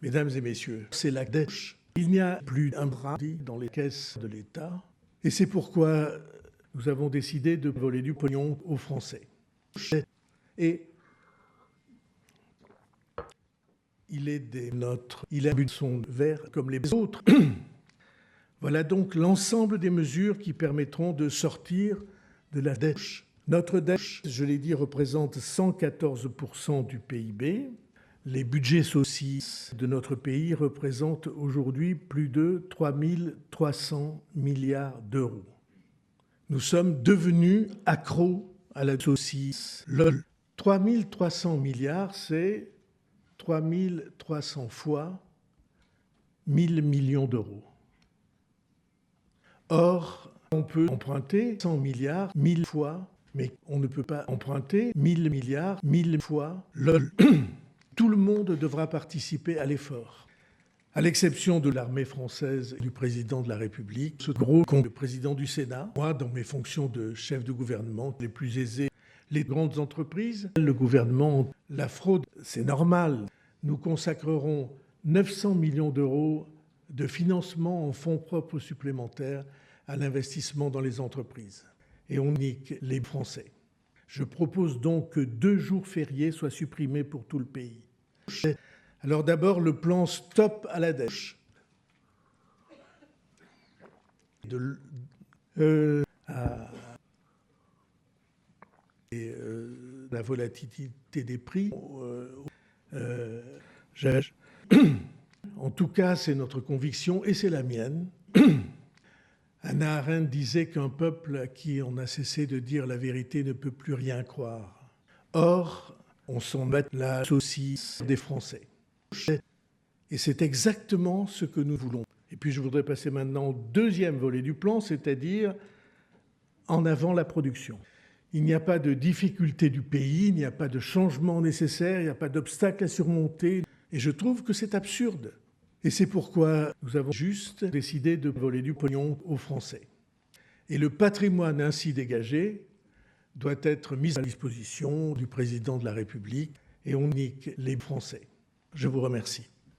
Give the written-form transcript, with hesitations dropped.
Mesdames et messieurs, c'est la dèche. Il n'y a plus un bras dans les caisses de l'État. Et c'est pourquoi nous avons décidé de voler du pognon aux Français. Et il est des nôtres. Il a bu de son verre comme les autres. Voilà donc l'ensemble des mesures qui permettront de sortir de la dèche. Notre dèche, je l'ai dit, représente 114% du PIB. Les budgets sociaux de notre pays représentent aujourd'hui plus de 3 300 milliards d'euros. Nous sommes devenus accros à la saucisse. 3 300 milliards, c'est 3 300 fois 1000 millions d'euros. Or, on peut emprunter 100 milliards 1000 fois, mais on ne peut pas emprunter 1000 milliards 1000 fois. Tout le monde devra participer à l'effort. À l'exception de l'armée française et du président de la République, ce gros con, le président du Sénat, moi, dans mes fonctions de chef de gouvernement, les plus aisés, les grandes entreprises, le gouvernement, la fraude, c'est normal. Nous consacrerons 900 millions d'euros de financement en fonds propres supplémentaires à l'investissement dans les entreprises. Et on nique les Français. Je propose donc que 2 jours fériés soient supprimés pour tout le pays. Alors d'abord, le plan Stop à la dèche. La volatilité des prix. En tout cas, c'est notre conviction et c'est la mienne. Hannah Arendt disait qu'un peuple à qui on a cessé de dire la vérité ne peut plus rien croire. Or, on s'en met la saucisse des Français. Et c'est exactement ce que nous voulons. Et puis je voudrais passer maintenant au deuxième volet du plan, c'est-à-dire en avant la production. Il n'y a pas de difficulté du pays, il n'y a pas de changement nécessaire, il n'y a pas d'obstacle à surmonter. Et je trouve que c'est absurde. Et c'est pourquoi nous avons juste décidé de voler du pognon aux Français. Et le patrimoine ainsi dégagé doit être mis à disposition du président de la République et on nique les Français. Je vous remercie.